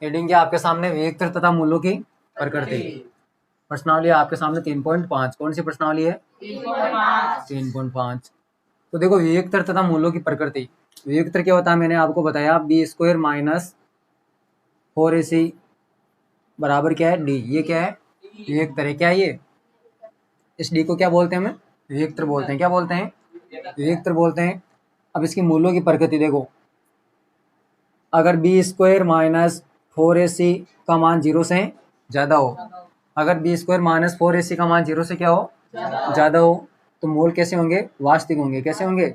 Heading क्या आपके सामने, वेक्टर तथा मूलों की प्रकृति। प्रश्नावली आपके सामने 3.5। कौन सी प्रश्नावली है? 3.5। तो देखो वेक्टर तथा मूलों की प्रकृति। वेक्टर क्या होता है, मैंने आपको बताया b² माइनस 4ac बराबर क्या है d। ये क्या है? वेक्टर है। क्या ये? इस d को क्या बोलते हैं? हमें वेक्टर बोलते हैं। क्या बोलते हैं? वेक्टर बोलते हैं। अब इसकी मूलों की प्रकृति देखो, अगर b² माइनस 4ac का मान 0 से ज़्यादा हो, अगर b² माइनस 4ac का मान 0 से क्या हो? ज़्यादा हो, तो मूल कैसे होंगे? वास्तविक होंगे। कैसे होंगे?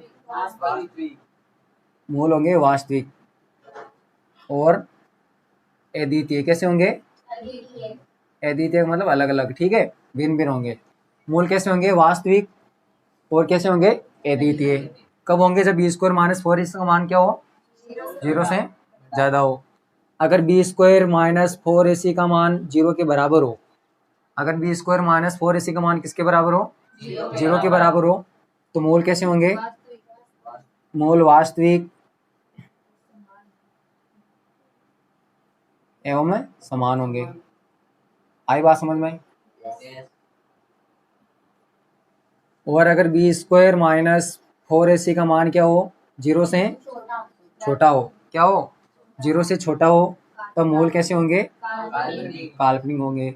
मूल होंगे वास्तविक और अद्वितीय। कैसे होंगे? अद्वितीय मतलब अलग अलग, ठीक है, भिन्न भिन्न होंगे। मूल कैसे होंगे? वास्तविक और कैसे होंगे? अद्वितीय। कब होंगे? जब b² माइनस 4ac का मान क्या हो? 0 से ज़्यादा हो। अगर b² माइनस 4ac का मान 0 के बराबर हो, अगर b² माइनस 4ac का मान किसके बराबर हो? 0 के बराबर हो, तो मूल कैसे होंगे? मूल वास्तविक एवं समान होंगे। आई बात समझ में? और अगर b² माइनस 4ac का मान क्या हो? 0 से छोटा हो। क्या हो? 0 से छोटा हो, तो मूल कैसे होंगे? काल्पनिक होंगे।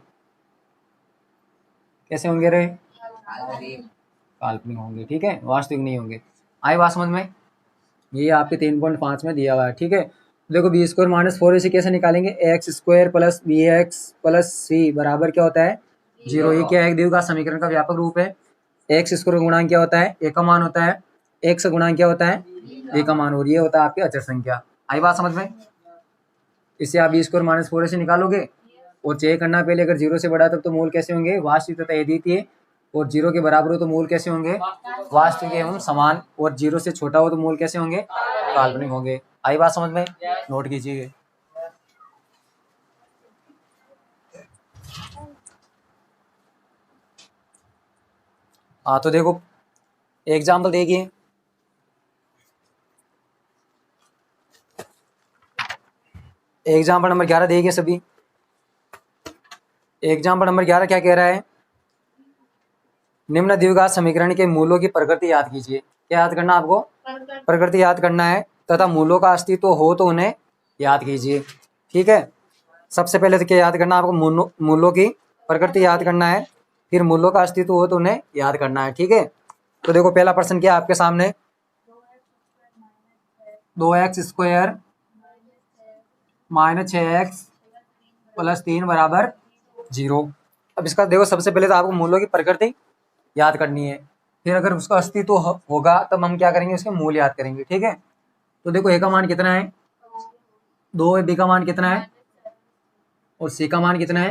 कैसे होंगे रे? काल्पनिक होंगे, ठीक है, वास्तविक नहीं होंगे। आई बात समझ में? ये आपके 3.5 में दिया हुआ है, ठीक है। देखो b² माइनस 4ac कैसे निकालेंगे? x² plus bx plus c बराबर क्या होता है? 0। ये क्या है? द्विघात समीकरण का व्यापक रूप है। x² गुणांक क्या होता है? a का मान होता है। x गुणांक क्या होता है? a का मान, और ये होता है आपकी अचर संख्या। आई बात समझ में? इससे आप b² माइनस 4ac निकालोगे और चेक करना पहले, अगर 0 से बड़ा तब तो मूल कैसे होंगे? वास्तविक तथा अद्वितीय। और 0 के बराबर हो तो मूल कैसे होंगे? वास्तविक एवं समान। और 0 से छोटा हो तो मूल कैसे होंगे? काल्पनिक होंगे। आई बात समझ में? नोट कीजिए। हाँ तो देखो एग्जाम्पल देखिए। एग्जाम्पल नंबर 11 देखिए सभी। एग्जाम्पल नंबर 11 क्या कह रहा है? निम्न द्विघात समीकरण के मूलों की प्रकृति याद कीजिए। क्या याद करना आपको? प्रकृति याद करना है तथा मूलों का अस्तित्व हो तो उन्हें याद कीजिए, ठीक है। सबसे पहले तो क्या याद करना आपको? मूलों की प्रकृति याद करना है, फिर मूलों का अस्तित्व हो तो उन्हें याद करना है, ठीक है। तो देखो पहला प्रश्न क्या आपके सामने? 2x² माइनस 6x प्लस 3 बराबर 0। अब इसका देखो सबसे पहले तो आपको मूलों की प्रकृति याद करनी है, फिर अगर उसका अस्तित्व होगा तब हम क्या करेंगे? उसके मूल याद करेंगे, ठीक है। तो देखो a का मान कितना है? 2 है। b का मान कितना है? और c का मान कितना है?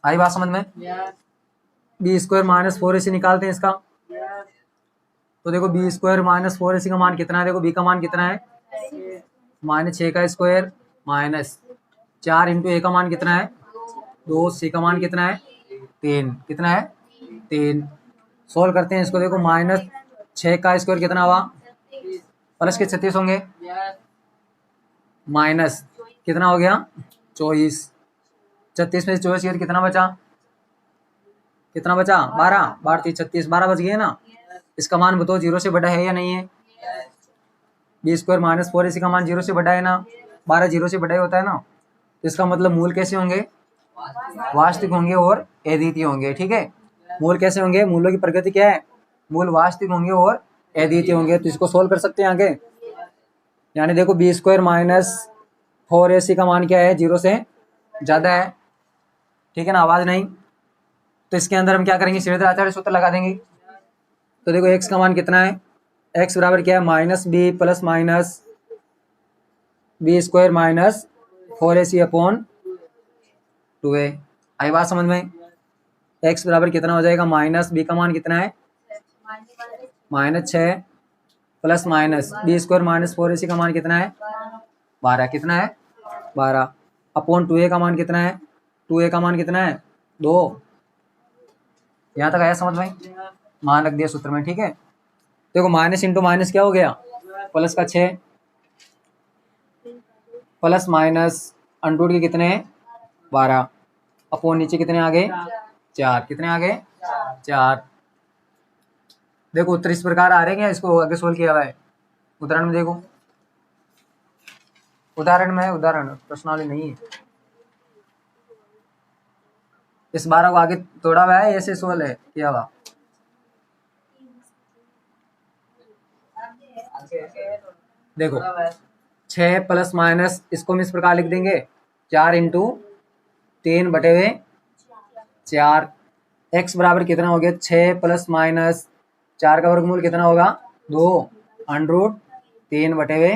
आई बात समझ में? b² माइनस 4ac निकालते हैं इसका। तो देखो b² माइनस 4ac का मान कितना है? देखो b का मान कितना है? माइनस 6 का स्क्वायर माइनस 4 इंटू a का मान कितना है? 2। c का मान कितना है? 3। कितना है? 3। सोल्व करते हैं इसको। देखो माइनस 6 का स्क्वायर कितना हुआ? प्लस के 36 होंगे, माइनस कितना हो गया? 24। 36 में से 24 किया कितना बचा? कितना बचा? 12। 12 3 36, 12 बच गए ना। इसका मान बताओ 0 से बड़ा है या नहीं है? b² माइनस 4ac का मान 0 से बड़ा है ना। 12 0 से बड़ा ही होता है ना। तो इसका मतलब मूल कैसे होंगे? वास्तविक होंगे और अद्वितीय होंगे, ठीक है। मूल कैसे होंगे? मूलों की प्रकृति क्या है? मूल वास्तविक होंगे और अद्वितीय होंगे। तो इसको सोल्व कर सकते हैं आगे। यानी देखो b² माइनस 4ac का मान क्या है? 0 से ज़्यादा है, ठीक है ना। आवाज़ नहीं। तो इसके अंदर हम क्या करेंगे? सीधे आचार्य सूत्र लगा देंगे। तो देखो x का मान कितना है? x बराबर क्या है? Minus b plus minus b² minus 4ac upon 2a। आई बात समझ में? x बराबर कितना हो जाएगा? माइनस b का मान कितना है? Minus 6 plus minus b² minus 4ac का मान कितना है? 12। कितना है? 12 अपॉन 2a का मान कितना है? 2a का मान कितना है? 2। यहाँ तक आया समझ में? मान रख दिया सूत्र में, ठीक है। देखो माइनस इंटू माइनस क्या हो गया? प्लस का 6 प्लस माइनस अंडर के कितने हैं 12 अपॉन नीचे कितने आ गए 4 कितने आ गए 4। देखो उत्तर इस प्रकार आ रहे हैं, इसको आगे सोल्व किया हुआ है उदाहरण में। देखो उदाहरण में, उदाहरण प्रश्नावली नहीं है। इस 12 को आगे तोड़ा हुआ है, ऐसे सोल्व है किया हुआ। देखो 6 प्लस माइनस इसको हम इस प्रकार लिख देंगे 4 इंटू 3 बटे हुए 4। एक्स बराबर कितना हो गया 6 प्लस माइनस 4 का वर्गमूल कितना होगा 2 अंडर 3 बटे हुए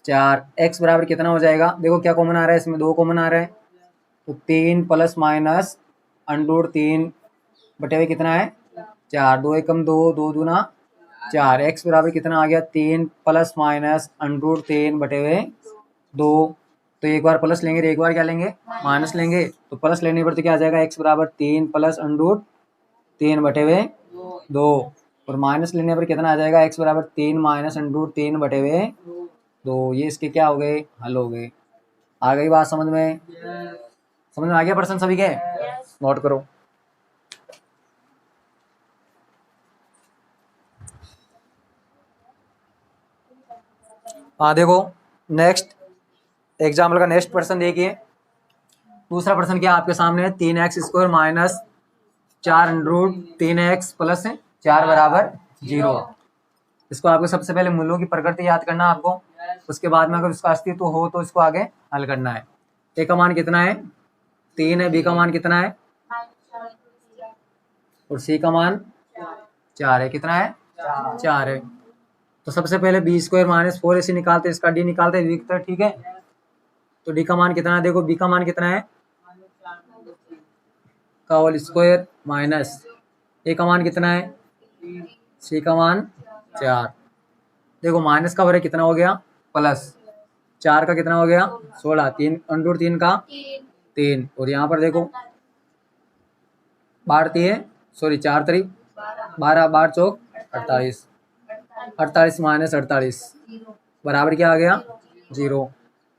4। एक्स बराबर कितना हो जाएगा, देखो क्या कॉमन आ रहा है इसमें 2 कॉमन आ रहा है, तो 3 प्लस माइनस अंडर 3 बटे हुए कितना है 4। 2 एकम 2, 2 दूना 4। एक्स बराबर कितना आ गया 3 प्लस माइनस अंडर 3 बटे हुए 2। तो एक बार प्लस लेंगे, एक बार क्या लेंगे माइनस लेंगे, तो प्लस लेने पर तो क्या आ जाएगा एक्स बराबर 3 प्लस अंडर 3 बटे हुए 2, और माइनस लेने पर कितना आ जाएगा एक्स बराबर 3 माइनस अंडर 3 बटे हुए 2। ये इसके क्या हो गए हल हो गए। आ गई बात समझ में? समझ में आ गया प्रश्न सभी के? नोट करो। हाँ देखो नेक्स्ट एग्जाम्पल का नेक्स्ट प्रश्न देखिए। दूसरा प्रश्न क्या आपके सामने है 3x square minus 4 under 3x plus 4 बराबर 0। इसको आपको सबसे पहले मूलों की प्रकृति याद करना आपको, उसके बाद में अगर उसका अस्तित्व हो तो इसको आगे हल करना है। ए का मान कितना है 3 है, बी का मान कितना है और सी का मान 4 है। कितना है 4 है। तो सबसे पहले बी स्क्वायर माइनस 4 ऐसे निकालते, इसका डी निकालते हैं, ठीक है। तो डी का मान कितना है, देखो बी का मान कितना है का होल स्क्वायर माइनस ए का मान कितना है सी का मान 4। देखो माइनस का वर्ग कितना हो गया प्लस 4 का कितना हो गया 16, 3 अंडर 3 का 3, और यहाँ पर देखो बाढ़ती है सॉरी 4 तरीक 12, 12 चौक 48, 48 माइनस 48 बराबर क्या आ गया 0।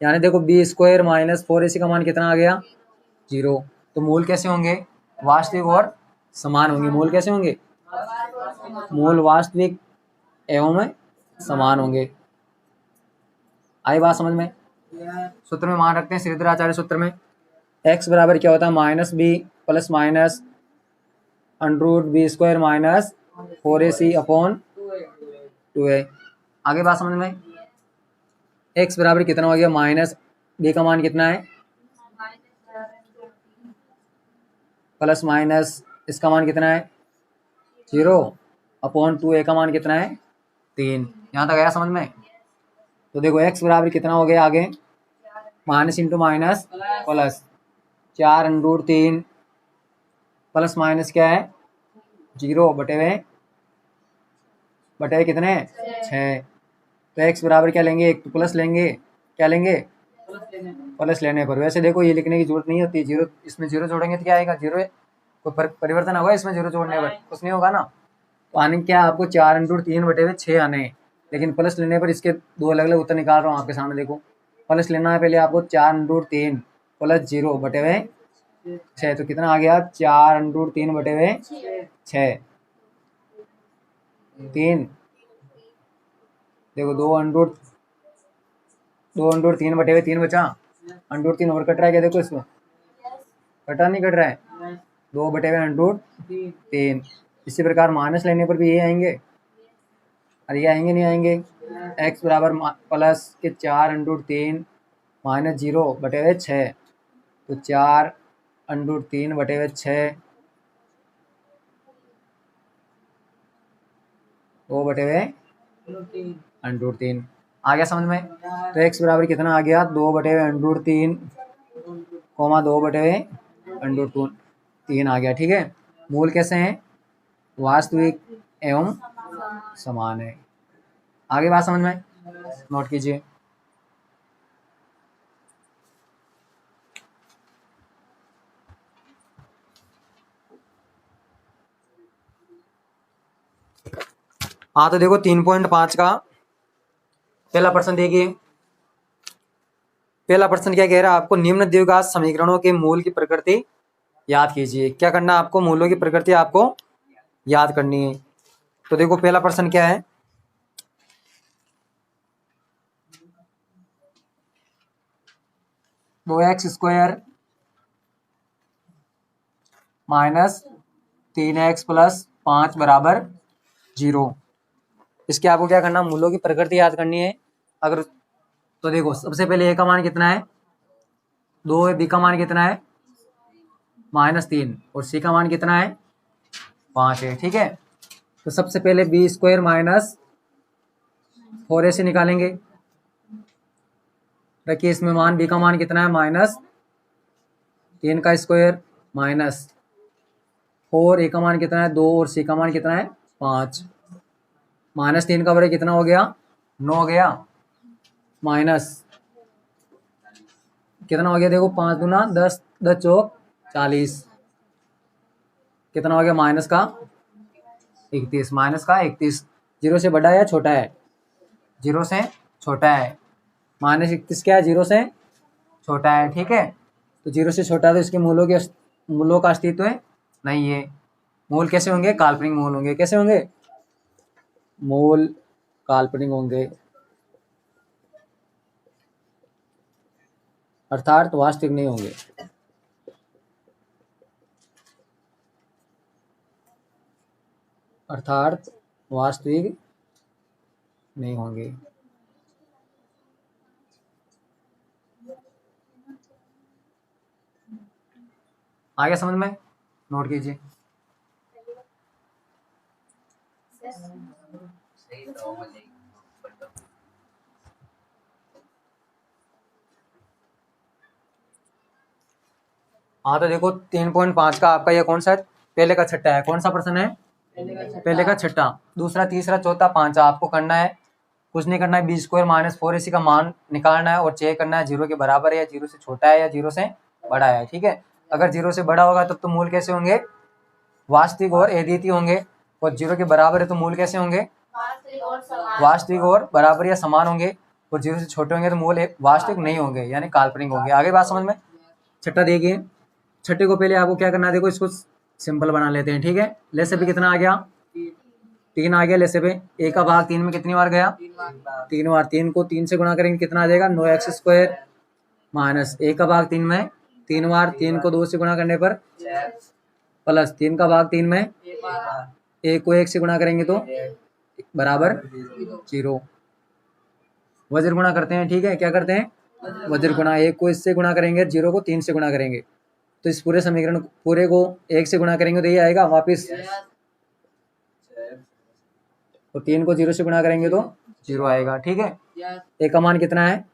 यानी देखो बी स्क्वायर माइनस 4ac का मान कितना आ गया 0। तो मूल कैसे होंगे वास्तविक और समान होंगे। मूल कैसे होंगे मूल वास्तविक एवं समान होंगे। आई बात समझ में? सूत्र में मान रखते हैं श्रीधर आचार्य सूत्र में x बराबर क्या होता है minus b plus minus under b square minus 4ac upon 2a। आगे बात समझ में? x बराबर कितना हो गया माइनस बी का मान कितना है प्लस माइनस इसका मान कितना है 0 अपॉन 2a का मान कितना है 3। यहाँ तक आया समझ में? तो देखो x बराबर कितना हो गया आगे minus into minus plus 4 under 3 plus minus क्या है 0 बटे हुए कितने 6। तो x बराबर क्या लेंगे एक तो प्लस लेंगे, क्या लेंगे प्लस लेने पर। वैसे देखो ये लिखने की जरूरत नहीं होती, 0 इसमें 0 जोड़ेंगे तो क्या आएगा 0, कोई परिवर्तन होगा इसमें 0 जोड़ने पर कुछ नहीं होगा ना। तो आने क्या आपको 4 अंडर 3 बटे हुए 6 आने हैं, लेकिन प्लस लेने पर इसके दो अलग अलग उत्तर निकाल रहा हूँ आपके सामने। देखो प्लस लेना है पहले आपको 4 अंडर 3 प्लस 0 बटे हुए 6, तो कितना आ गया 4 अंडर 3 बटे हुए 6 3। देखो 2 अंडर 3 बटे हुए 3 बचा, अंडर 3 और कट रहा है क्या देखो इसमें कटा नहीं कट रहा है 2 बटे हुए अंडर 3। इसी प्रकार माइनस लेने पर भी ये आएंगे, अरे ये आएंगे नहीं आएंगे। x बराबर प्लस के 4 अंडर 3 माइनस 0 बटे हुए 6, तो 4 अंडर 3 बटे हुए 6 2 बटे हुए अंडर 3। आ गया समझ में? तो x बराबर कितना आ गया 2 बटे हुए अंडर 3 कोमा 2 बटे हुए अंडर 3 आ गया। ठीक है, मूल कैसे हैं वास्तविक एवं समान है। आगे बात समझ में? नोट कीजिए। हाँ तो देखो 3.5 का पहला प्रश्न देखिए। पहला प्रश्न क्या कह रहा है आपको, निम्न द्विघात समीकरणों के मूल की प्रकृति याद कीजिए। क्या करना है आपको, मूलों की प्रकृति आपको याद करनी है। तो देखो पहला प्रश्न क्या है, दो x square minus 3x plus 5 बराबर 0। इसके आपको क्या करना, मूलों की प्रकृति याद करनी है। अगर तो देखो सबसे पहले ए का मान कितना है 2 है, बी का मान कितना है -3 और सी का मान कितना है 5 है। ठीक है, तो सबसे पहले बी स्क्वायर माइनस 4a से निकालेंगे। देखिए इसमें मान बी का मान कितना है -3 का स्क्वायर माइनस 4, ए का मान कितना है 2 और सी का मान कितना है 5। -3 का वर्ग कितना हो गया 9 हो गया, माइनस कितना हो गया देखो 5 दूना 10, 10 चौक 40, कितना हो गया माइनस का 31, माइनस का 31। 0 से बड़ा है या छोटा है, 0 से छोटा है। -31 क्या है 0 से छोटा है। ठीक है, तो 0 से छोटा है तो इसके मूलों का अस्तित्व है नहीं है। मूल कैसे होंगे, काल्पनिक मूल होंगे। कैसे होंगे, मूल काल्पनिक होंगे, अर्थात वास्तविक नहीं होंगे। अर्थात वास्तविक नहीं होंगे। आ गया समझ में, नोट कीजिए। हाँ तो देखो 3.5 का आपका ये कौन सा है, पहले का छठा है। कौन सा प्रश्न है, पहले का छठा। दूसरा, तीसरा, चौथा, पांचवा आपको करना है कुछ नहीं करना है, बी स्क्वायर माइनस 4ac का मान निकालना है और चेक करना है 0 के बराबर है या 0 से छोटा है या 0 से बड़ा है। ठीक है, अगर 0 से बड़ा होगा तब तो मूल कैसे होंगे, वास्तविक और अद्वितीय होंगे, और 0 के बराबर है तो मूल कैसे होंगे, वास्तविक और बराबर या समान होंगे, और 0 से छोटे होंगे तो मूल वास्तविक नहीं होंगे यानी काल्पनिक होंगे। आगे बात समझ में। छठा देखिए, छठे को पहले आपको क्या करना है, देखो इसको सिंपल बना लेते हैं। ठीक है, लेसे पे कितना आ गया 3 आ गया। लेसे पे ए का भाग 3 में कितनी बार गया 3 बार। 3 को 3 से गुणा करेंगे कितना आ जाएगा 9x स्क्वायर माइनस ए का भाग 3 में 3 बार, 3 को 2 से गुणा करने पर प्लस 3 का भाग 3 में ए को 1 से गुणा करेंगे तो बराबर 0। वज्र गुणा करते हैं। ठीक है, क्या करते हैं वज्र गुणा, 1 को इससे गुणा करेंगे, 0 को 3 से गुणा करेंगे तो इस पूरे समीकरण पूरे को 1 से गुणा करेंगे तो ये आएगा वापिस, तो 3 को 0 से गुणा करेंगे तो 0 आएगा। ठीक है, ए का मान कितना है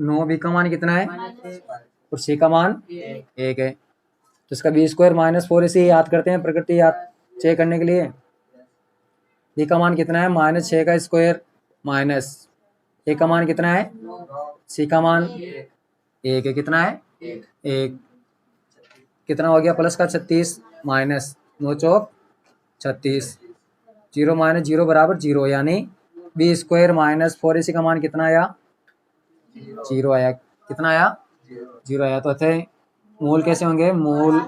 9, बी का मान कितना है और सी का मान 1 है। तो इसका बी स्क्वायर माइनस 4 इसे याद करते हैं प्रकृति याद चेक करने के लिए। बी का मान कितना है -6 का स्क्वायर माइनस ए का मान कितना है, सी का मान 1 है, कितना है 1, कितना हो गया प्लस का 36 माइनस 9 चौक 36, 0 माइनस 0 बराबर 0 यानी बी स्क्वायर माइनस 4ac का मान कितना आया 0 आया। कितना आया 0 आया। तो अच्छे मूल कैसे होंगे, मूल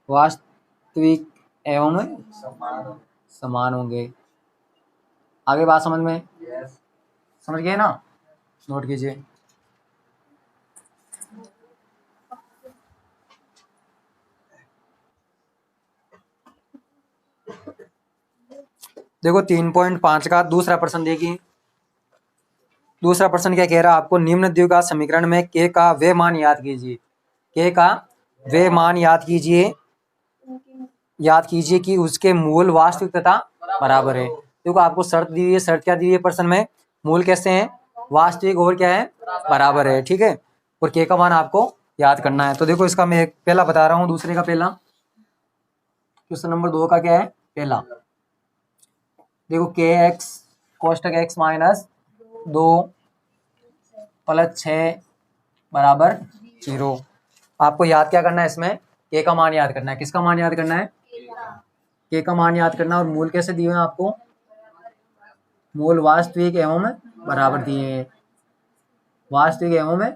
वास्तविक एवं समान होंगे। आगे बात समझ में, समझ गए ना, नोट कीजिए। देखो 3.5 का दूसरा प्रश्न देखिए। दूसरा प्रश्न क्या कह रहा है आपको, निम्न द्विघात समीकरण में k का वे मान याद कीजिए। k का वे मान याद कीजिए कि उसके मूल वास्तविक तथा बराबर है। देखो आपको शर्त दी हुई है, शर्त क्या दी हुई है प्रश्न में, मूल कैसे हैं वास्तविक और क्या है बराबर है। ठीक है, और k का मान आपको याद करना है। तो देखो इसका मैं एक पहला बता रहा हूँ, दूसरे का पहला, क्वेश्चन नंबर 2 का क्या है पहला। देखो के एक्स कोष्टक x माइनस 2 प्लस 6 बराबर 0। आपको याद क्या करना है इसमें, के का मान याद करना है। किसका मान याद करना है, के का मान याद करना है। और मूल कैसे दिए हैं आपको, मूल वास्तविक एवं बराबर दिए हैं। वास्तविक एवं में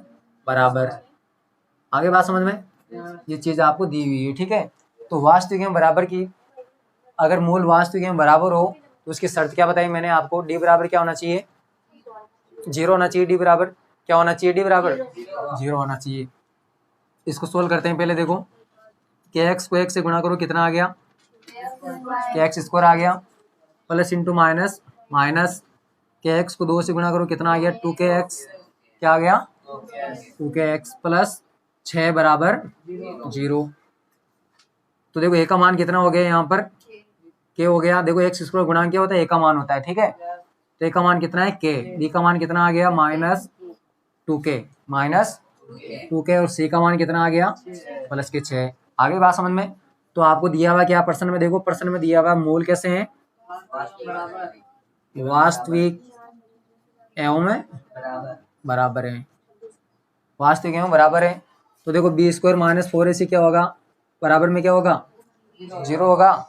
बराबर। आगे बात समझ में, ये चीज आपको दी हुई है, ठीक है। तो वास्तविक एवं बराबर की अगर मूल वास्तविक एवं बराबर हो तो उसकी शर्त क्या बताई मैंने आपको, डी बराबर क्या होना चाहिए, 0 होना चाहिए। डी बराबर क्या होना चाहिए, डी बराबर 0 होना चाहिए। इसको सोल्व करते हैं। पहले देखो के एक्स को 1 से गुणा करो, कितना आ गया, के एक्स स्क्वायर आ गया, प्लस इंटू माइनस माइनस के एक्स को 2 से गुणा करो, कितना आ गया, 2 के एक्स, क्या आ गया, 2 के एक्स प्लस 6 बराबर 0। तो देखो ए का मान कितना हो गया यहाँ पर, के हो गया। देखो एक्स स्क्वायर गुणांक क्या होता है, ए का मान होता है, ठीक है। तो ए का मान कितना है, के। बी का मान कितना आ गया, -2k, -2k। और सी का मान कितना आ गया, +6। आगे बात समझ में। तो आपको दिया हुआ क्या प्रश्न में, देखो प्रश्न में दिया हुआ मूल कैसे हैं, वास्तविक एवं में बराबर है, वास्तविक एवं बराबर है। तो देखो बी स्क्वायर -4ac क्या होगा, बराबर में क्या होगा, 0 होगा।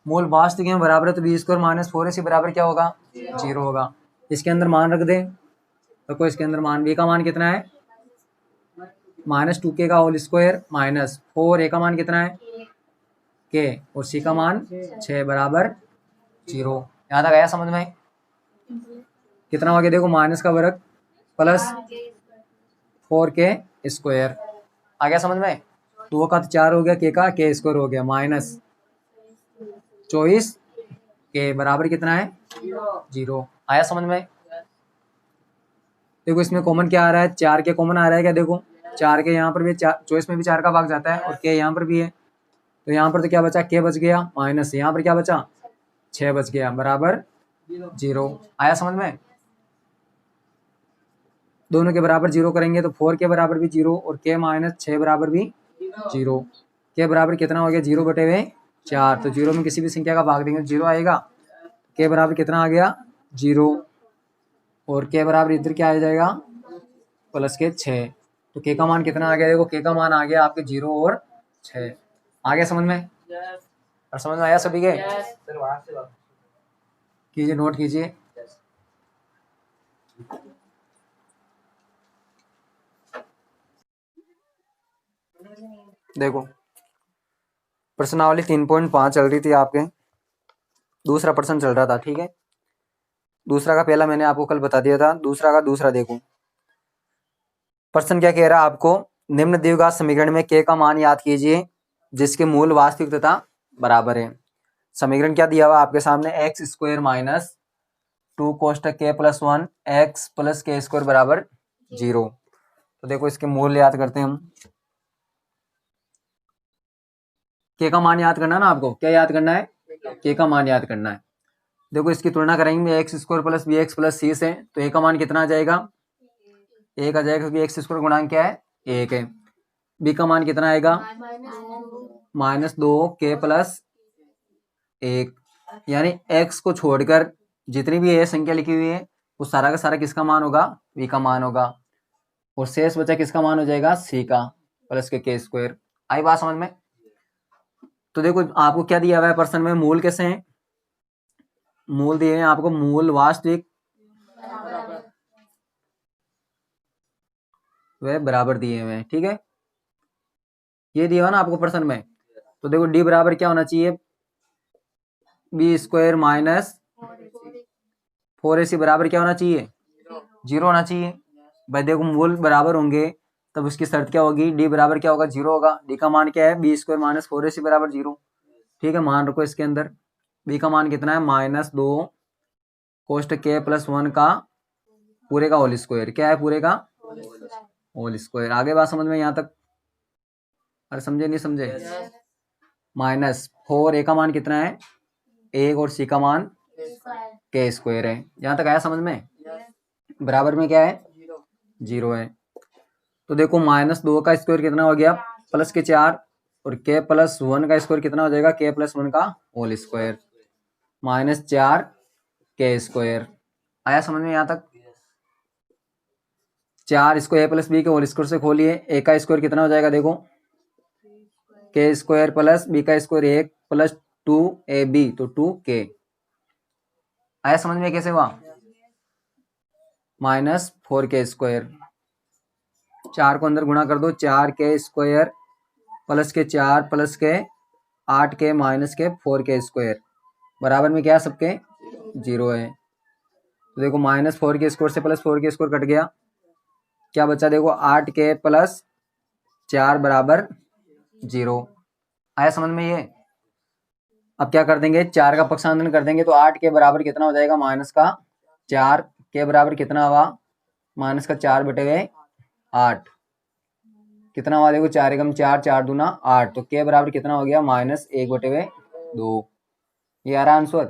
मूल वास्तविक एवं बराबर है तो बी स्क्वायर -4ac बराबर क्या होगा, 0 होगा। इसके अंदर मान रख दें, देखो इसके अंदर मान, बी का मान कितना है, -2k का होल स्क्वायर -4, ए का मान कितना है, के, और सी का मान 6 बराबर 0। यहाँ तक आया समझ में, कितना हो गया, देखो माइनस का वर्ग प्लस 4k स्क्वायर, आ गया समझ में। 2 का तो 4 हो गया, के स्क्वायर हो गया, -24 के बराबर कितना है, 0। आया समझ में। देखो इसमें कॉमन क्या आ रहा है, 4 के कॉमन आ रहा है क्या, देखो 4 के यहाँ पर भी, 24 में भी 4 का भाग जाता है, और के यहाँ पर भी है। तो यहाँ पर तो क्या बचा, के बच गया, माइनस यहाँ पर क्या बचा, 6 बच गया, बराबर 0। आया समझ में। दोनों के बराबर 0 करेंगे तो 4 के बराबर भी 0 और के -6 बराबर भी 0। के बराबर कितना हो गया, 0/4। तो 0 में किसी भी संख्या का भाग देंगे तो 0 आएगा। के बराबर कितना आ गया, 0, और के बराबर इधर क्या आ जाएगा, +6। तो के का मान कितना आ गया, देखो के का मान आ गया आपके 0 और 6। आ गया समझ में, और समझ में आया सभी के, कीजिए, नोट कीजिए। देखो प्रश्नावली 3.5 चल रही थी आपके, दूसरा प्रश्न चल रहा था, ठीक है। दूसरा का पहला मैंने आपको कल बता दिया था, दूसरा का दूसरा देखो। प्रश्न क्या कह रहा है आपको, निम्न द्विघात समीकरण में के का मान याद कीजिए जिसके मूल वास्तविक तथा बराबर है। समीकरण क्या दिया हुआ आपके सामने, x² - 2 कोष्टक k + 1 x + k² बराबर 0। तो देखो इसके मूल याद करते हैं हम। के का मान याद करना है ना आपको, क्या याद करना है, के का मान याद करना है। देखो इसकी तुलना करेंगे x² + bx + c से, तो a का मान कितना आ जाएगा, 1 आ जाएगा, क्योंकि x² गुणांक क्या है, 1 है। b का मान कितना आएगा, -2k + 1, यानी x को छोड़कर जितनी भी a संख्या लिखी हुई है वो सारा का सारा किसका मान होगा, v का मान होगा, और शेष बचा किसका मान हो जाएगा, c का, प्लस के k²। आई बात समझ में। तो देखो आपको क्या दिया हुआ है प्रश्न में, मूल कैसे हैं, मूल दिए हैं आपको, मूल वास्तविक वे बराबर दिए हुए हैं, ठीक है। ये दिया हुआ ना आपको प्रश्न में। तो देखो डी बराबर क्या होना चाहिए, b² - 4ac बराबर क्या होना चाहिए, 0 होना चाहिए। भाई देखो मूल बराबर होंगे तब उसकी शर्त क्या होगी, डी बराबर क्या होगा, 0 होगा। डी का मान क्या है, b² - 4ac बराबर 0, ठीक है। मान रखो इसके अंदर, b का मान कितना है, -2 कोष्टक k + 1 का पूरे का होल स्क्वायर, क्या है, पूरे का होल स्क्वायर। आगे बात समझ में यहाँ तक, अरे समझे नहीं समझे, -4, ए का मान कितना है, 1, और सी का मान k² है। यहाँ तक आया समझ में, बराबर में क्या है, 0 है। तो देखो -2 का स्क्वायर कितना हो गया, +4, और k + 1 का स्क्वायर कितना हो जाएगा, k + 1 का होल स्क्वायर, -4k²। आया समझ में यहाँ तक। 4 इसको a + b के होल स्क्वायर से खोलिए, a का स्क्वायर कितना हो जाएगा, देखो k² + b का स्क्वायर 1 + 2ab, तो 2k। आया समझ में कैसे हुआ, -4k²। 4 को अंदर गुणा कर दो, 4k² प्लस के 4 प्लस के 8k माइनस के 4k² बराबर में क्या सबके 0 है। तो देखो -4k² से +4k² कट गया, क्या बचा देखो 8k प्लस 4 बराबर 0। आया समझ में ये। अब क्या कर देंगे, 4 का पक्षांतरण कर देंगे तो 8k बराबर कितना हो जाएगा -4, k बराबर कितना हुआ -4/8 कितना हुआ देखो 4 एकम 4, 4 दूना 8, तो k बराबर कितना हो गया -1/2। ये आ रहा आंसर,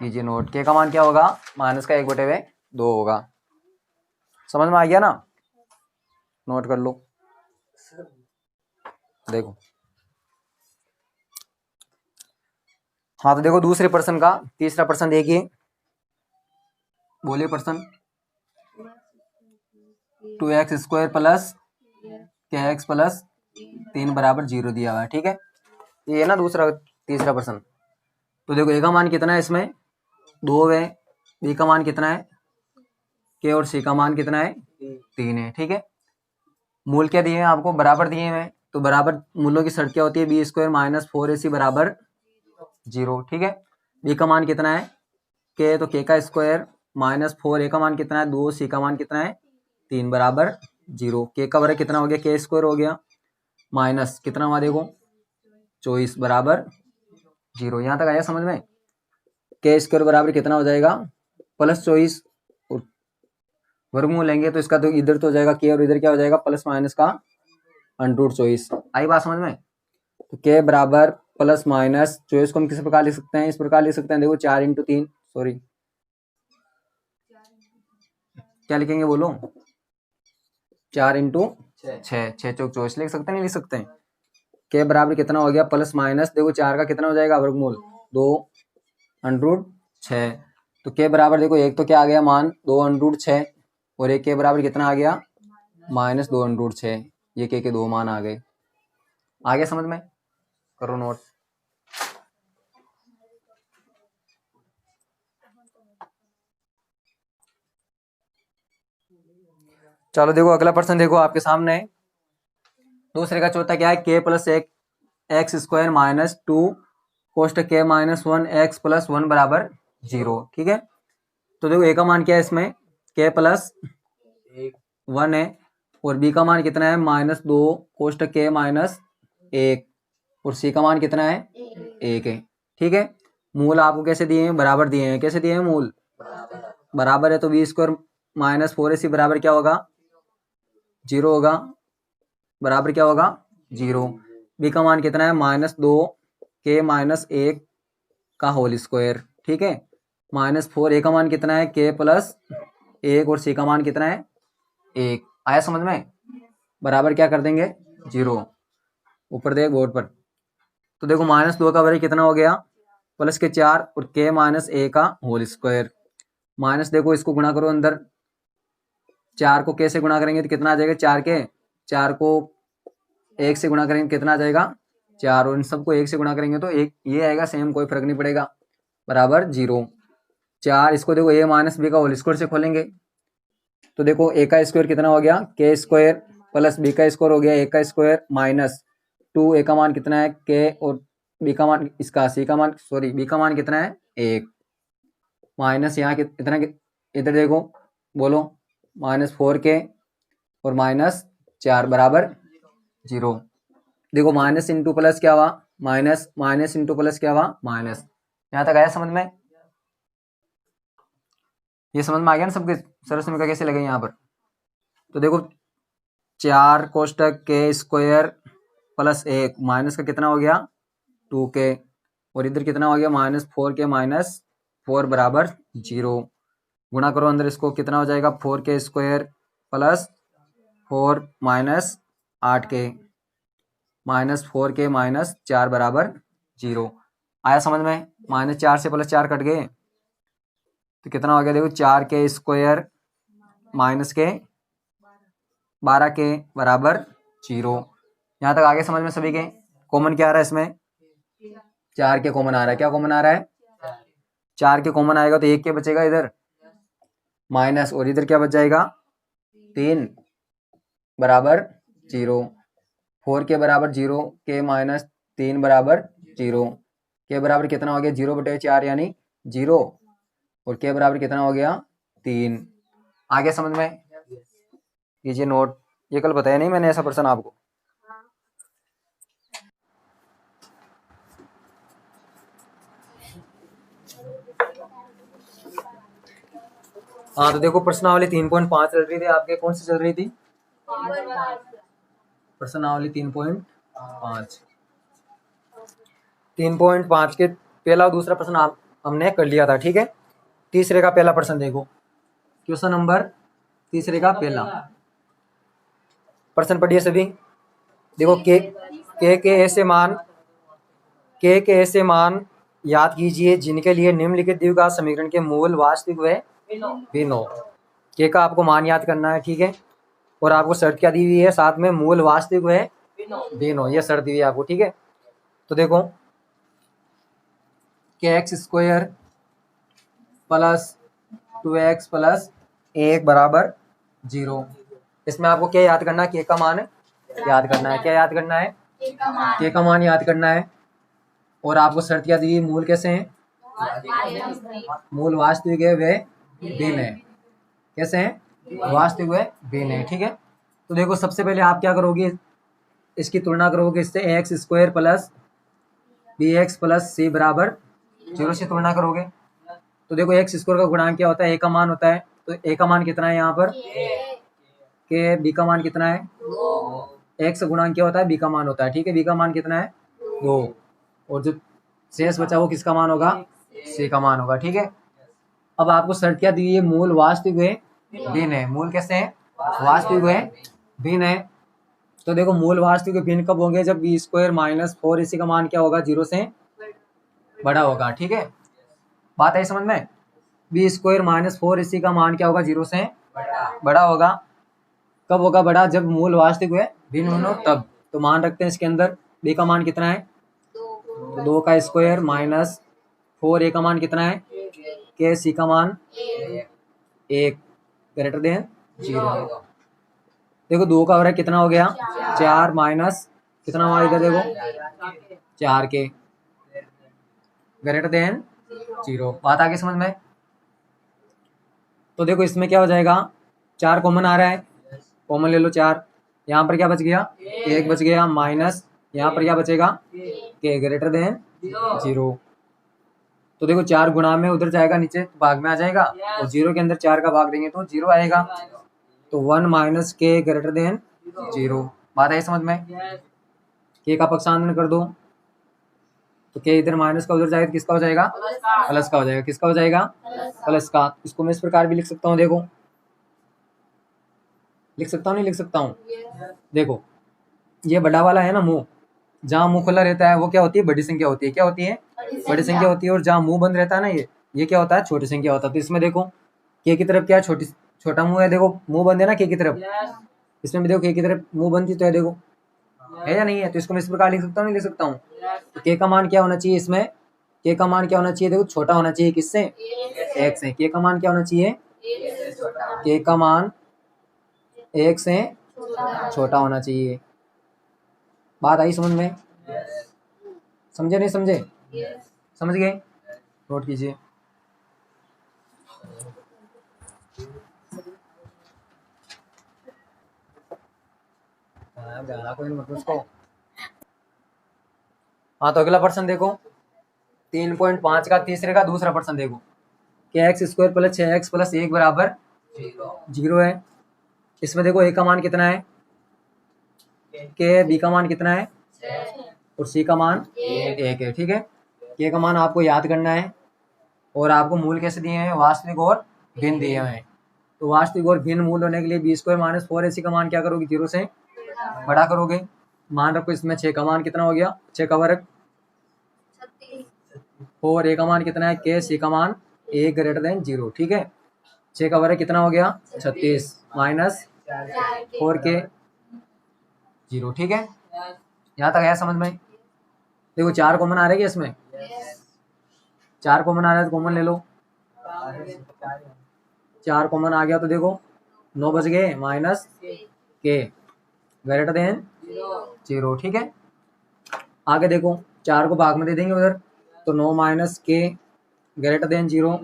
कीजिए नोट। k का मान क्या होगा -1/2 होगा। समझ में आ गया ना, नोट कर लो। देखो हाँ तो देखो दूसरे प्रश्न का तीसरा प्रश्न देखिए, बोलिए प्रश्न। 2x² प्लस kx प्लस 3 बराबर 0 दिया हुआ है, ठीक है। ये है ना तीसरा प्रश्न। तो देखो a का मान कितना है, इसमें 2 है, b का मान कितना है k और c का मान कितना है 3 है, ठीक है। मूल क्या दिए हैं आपको, बराबर दिए हैं, तो बराबर मूलों की शर्त क्या होती है, b² - 4ac बराबर 0, ठीक है। b का मान कितना है k, तो k का स्क्वायर -4a का मान कितना है 2, c का मान कितना है 3 बराबर 0। k का वर्ग कितना हो गया k² हो गया, माइनस कितना हुआ देखो 24 बराबर 0। यहाँ तक आया समझ में। k² बराबर कितना हो जाएगा +24, वर्गमूल लेंगे तो इसका तो इधर तो हो जाएगा k और इधर क्या हो जाएगा प्लस माइनस का √24। आई बात समझ में। तो k बराबर +-24 को हम किस प्रकार लिख सकते हैं, इस प्रकार लिख सकते हैं देखो 4 × 3, सॉरी क्या लिखेंगे बोलो, 4 × 6, 6 चौक 24 लिख सकते हैं, नहीं लिख सकते हैं। k बराबर कितना हो गया प्लस माइनस देखो 4 का कितना हो जाएगा वर्गमूल 2 √6, तो k बराबर देखो एक तो क्या आ गया मान 2 √6 और एक k बराबर कितना आ गया -2 √6, ये k के 2 मान आ गए। आ गया समझ में, करो नोट। चलो देखो अगला प्रश्न देखो आपके सामने, दूसरे का चौथा क्या है, k + 1x² - 2 कोष्टक k - 1x + 1 बराबर 0, ठीक है। तो देखो a का मान क्या है इसमें k + 1 है और b का मान कितना है -2 कोष्टक k - 1 और c का मान कितना है 1 है, ठीक है। मूल आपको कैसे दिए हैं, बराबर दिए हैं, कैसे दिए हैं मूल बराबर है, तो b² - 4ac बराबर क्या होगा 0 होगा, बराबर क्या होगा 0। b का मान कितना है -2 k - 1 का होल स्क्वायर, ठीक है। -4 a का मान कितना है k + 1 और c का मान कितना है 1। आया समझ में, बराबर क्या कर देंगे 0, ऊपर देख बोर्ड पर। तो देखो -2 का वर्ग कितना हो गया प्लस के 4 और k - 1 का होल स्क्वायर, माइनस देखो इसको गुणा करो अंदर, 4 को k से गुणा करेंगे तो कितना आ जाएगा 4 को 1 से गुणा करेंगे कितना आ जाएगा 4, और इन सबको 1 से गुणा करेंगे तो एक ये आएगा सेम, कोई फर्क नहीं पड़ेगा, बराबर 0। 4 इसको देखो a - b का होल स्क्वायर से खोलेंगे तो देखो a का स्क्वायर कितना हो गया k² प्लस b का स्क्वायर हो गया a का स्क्वायर माइनस 2 a का मान कितना है k और b का मान c का मान b का मान कितना है 1 माइनस यहाँ कितना इधर देखो बोलो -4k और -4 बराबर 0। देखो माइनस इंटू प्लस क्या हुआ माइनस इंटू प्लस क्या हुआ माइनस। यहाँ तक आया समझ में, ये समझ में आ गया ना सबके सरल समीकरण कैसे लगे यहाँ पर। तो देखो 4 कोष्टक k² प्लस 1 माइनस का कितना हो गया 2k और इधर कितना हो गया -4k - 4 बराबर 0। गुणा करो अंदर इसको कितना हो जाएगा 4k² प्लस 4 -8k -4k - 4 बराबर 0। आया समझ में, -4 से +4 कट गए तो कितना हो गया देखो 4k² माइनस के 12k बराबर 0। यहाँ तक आगे समझ में सभी के। कॉमन क्या आ रहा है इसमें 4k कॉमन आ रहा है, क्या कॉमन आ रहा है 4k कॉमन आएगा तो 1k बचेगा इधर माइनस और इधर क्या बच जाएगा 3 बराबर 0, 4k बराबर 0, k माइनस 3 बराबर 0, k बराबर कितना हो गया 0/4 यानी 0, और k बराबर कितना हो गया 3। आ गया समझ में? कीजिए नोट, ये कल बताया नहीं मैंने ऐसा प्रश्न आपको। हाँ तो देखो प्रश्नावली 3.5 चल रही थी आपके, कौन सी चल रही थी? प्रश्नावली 3.5। 3.5 के पहला और दूसरा प्रश्न आप हमने कर लिया था, ठीक है। तीसरे का पहला प्रश्न देखो, क्वेश्चन नंबर तीसरे का पहला प्रश्न पढ़िए सभी। देखो के ऐसे मान याद कीजिए जिनके लिए निम्नलिखित द्विघात समीकरण के मूल वास्तविक व भिन्न हो। के का आपको मान याद करना है, ठीक है, और आपको शर्त क्या दी हुई है साथ में, मूल वास्तविक व भिन्न हो, यह शर्त दी हुई है आपको, ठीक है। तो देखो के x square plus 2x plus 1 बराबर 0, इसमें आपको क्या याद करना है? के का मान याद करना है। क्या याद करना है? के का मान याद करना है। और आपको शर्त क्या दी? मूल कैसे हैं? मूल वास्तविक है वे भिन्न है। कैसे हैं? वास्तविक वे भिन्न है, ठीक है। तो देखो सबसे पहले आप क्या करोगे, इसकी तुलना करोगे इससे, X square plus B X plus C बराबर 0 से तुलना करोगे। तो देखो एक्स स्क्वायर का गुणांक क्या होता है? ए का मान होता है। तो ए का मान कितना है यहाँ पर? के बी का मान कितना है? एक्स गुणांक क्या होता है? बी का मान होता है, ठीक है। बी का मान कितना है? 2, और जो शेष बचा वो किसका मान होगा? सी का मान होगा, ठीक है। अब आपको शर्त क्या दी है? मूल वास्तविक व भिन्न है। मूल कैसे है? वास्तविक व भिन्न है। तो देखो मूल वास्तविक भिन्न कब होंगे? जब बी स्क्वायर माइनस 4 इसी का मान क्या होगा? 0 से बड़ा होगा, ठीक है। बात है समझ में? बी स्क्वायर माइनस 4 इसी का मान क्या होगा? 0 से बड़ा होगा। कब होगा बड़ा? जब मूल वास्तविक व भिन्न हो तब। तो मान रखते हैं इसके अंदर, बी का मान कितना है? 2 का स्क्वायर माइनस 4, ए का मान कितना है? के सी का मान 1 ग्रेटर देन 0। देखो 2 का वर्ग कितना हो गया? 4 माइनस कितना हुआ इधर देखो? 4 के ग्रेटर देन 0। बात आगे समझ में? तो देखो इसमें क्या हो जाएगा? 4 कॉमन आ रहा है, कॉमन ले लो 4। यहाँ पर क्या बच गया? 1 बच गया, माइनस यहाँ पर क्या बचेगा? के ग्रेटर देन 0। तो देखो 4 गुणा में उधर जाएगा नीचे भाग में आ जाएगा, और 0 के अंदर 4 का भाग देंगे तो 0 आएगा। तो 1 माइनस के ग्रेटर देन 0। बात आई समझ में? के का पक्षांतरण कर दो, तो के इधर माइनस का उधर जाएगा तो किसका हो जाएगा? प्लस का हो जाएगा। किसका हो जाएगा? प्लस का। इसको मैं इस प्रकार भी लिख सकता हूँ, देखो लिख सकता हूँ, नहीं लिख सकता हूँ? देखो ये बड़ा वाला है ना मुंह, जहाँ मुंह खुला रहता है वो क्या होती है? बड़ी संख्या होती है। क्या होती है? बड़ी संख्या होती है। और जहाँ मुंह बंद रहता है ना, ये क्या होता है? छोटी संख्या होता है। तो इसमें देखो के की तरफ क्या है? छोटा मुंह है, देखो मुंह बंद है ना के की तरफ। इसमें भी देखो के की तरफ मुंह बंद थी, तो है देखो, है या नहीं है? तो इसको मैं इस प्रकार लिख सकता हूँ, नहीं लिख सकता हूँ? तो के का मान क्या होना चाहिए इसमें? के का मान क्या होना चाहिए? देखो छोटा होना चाहिए, किससे? एक से। के का मान क्या होना चाहिए? के का मान 1 से छोटा होना चाहिए। बात आई समझ में? समझे नहीं समझे? समझ गए? नोट कीजिए। हाँ तो अगला प्रश्न देखो, 3.5 का तीसरे का दूसरा प्रश्न देखो, के x square plus 6x plus 1 बराबर 0 है। इसमें देखो ए का मान कितना है? के बी का मान कितना है? और सी का मान 1 है, ठीक है। के का मान आपको याद करना है, और आपको मूल कैसे दिए हैं? वास्तविक और भिन्न दिए हैं। तो वास्तविक और भिन्न मूल होने के लिए बी स्क्वायर माइनस 4 इसी का मान क्या करोगे? 0 से बड़ा करोगे। मान रखो इसमें 6 का मान कितना हो गया? 6 का वर्ग, और ए का मान कितना है? के सी का मान 1 ग्रेटर देन 0, ठीक है। 6 का वर्ग कितना हो गया? 36 माइनस 4 के 0, ठीक है। यहाँ तक आया समझ में? देखो 4 कॉमन आ रहा है इसमें, 4 कॉमन आ रहा है तो कॉमन ले लो। 4 कॉमन आ गया तो देखो 9 बच गए, माइनस के ग्रेटर देन 0, ठीक है। आगे देखो 4 को भाग में दे देंगे उधर, तो 9 माइनस के ग्रेटर देन 0,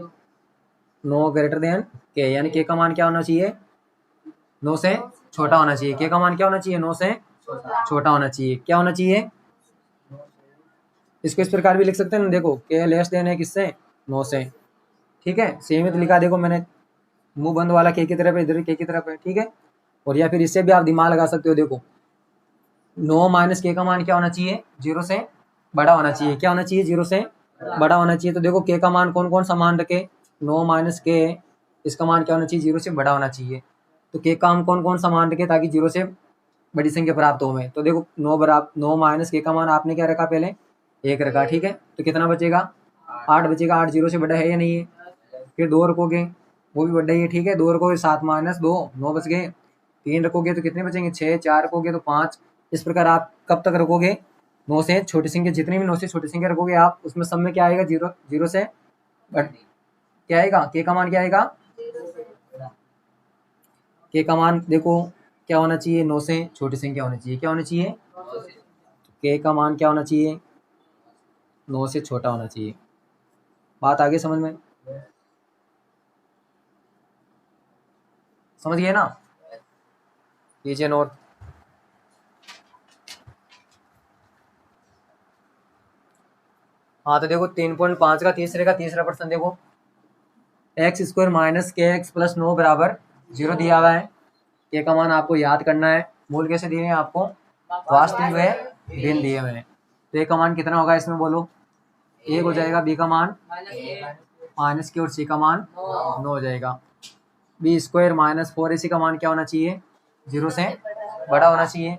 9 ग्रेटर देन के, यानी के का मान क्या होना चाहिए, 9 से छोटा होना चाहिए। के का मान क्या होना चाहिए, 9 से छोटा होना चाहिए। क्या होना चाहिए, इसको इस प्रकार भी लिख सकते हैं ना, देखो के लेस देन है किससे, 9 से, ठीक है। सीमित लिखा, देखो मैंने मुंह बंद वाला के की तरफ है, इधर के की तरफ है, ठीक है। और या फिर इससे भी आप दिमाग लगा सकते हो, देखो 9 माइनस के का मान क्या होना चाहिए, 0 से बड़ा होना चाहिए। क्या होना चाहिए, 0 से बड़ा होना चाहिए। तो देखो के का मान कौन कौन सा मान रखे, 9 माइनस के, इसका मान क्या होना चाहिए, 0 से बड़ा होना चाहिए। तो के का हम कौन कौन सा मान रखे ताकि 0 से बड़ी संख्या प्राप्त हो हमें। तो देखो 9 माइनस के का मान आपने क्या रखा, पहले 1 रखा, ठीक है। तो कितना बचेगा, 8 बचेगा। 8 0 से बड़ा है या नहीं है। फिर 2 रखोगे, वो भी बड़ा ही है, ठीक है। 2 रखोगे 7 माइनस 2, 9 बच गए। 3 रखोगे तो कितने बचेंगे, 6। 4 रखोगे तो 5। इस प्रकार आप कब तक रखोगे, 9 से छोटी संख्या, जितनी भी 9 से छोटी संख्या रखोगे आप, उसमें सब में क्या आएगा, 0 से क्या आएगा, के का मान क्या आएगा, के का मान देखो क्या होना चाहिए, 9 से छोटी संख्या होनी चाहिए। क्या होनी चाहिए, के का मान क्या होना चाहिए, 9 से छोटा होना चाहिए। बात आगे समझ में, समझ गए ना, कीजिए नोट। हाँ तो देखो 3.5 का तीसरा प्रश्न देखो, एक्स स्क्वायर माइनस के एक्स प्लस 9 बराबर 0 दिया हुआ है। के का मान आपको याद करना है। मूल कैसे दिए हैं आपको, वास्तविक व भिन्न दिए हुए हैं। तो ए का मान कितना होगा इसमें बोलो, 1 हो जाएगा। बी का मान माइनस के, और सी का मान 9 हो जाएगा। बी स्क्वायर माइनस 4 AC का मान क्या होना चाहिए, 0 से बड़ा होना चाहिए।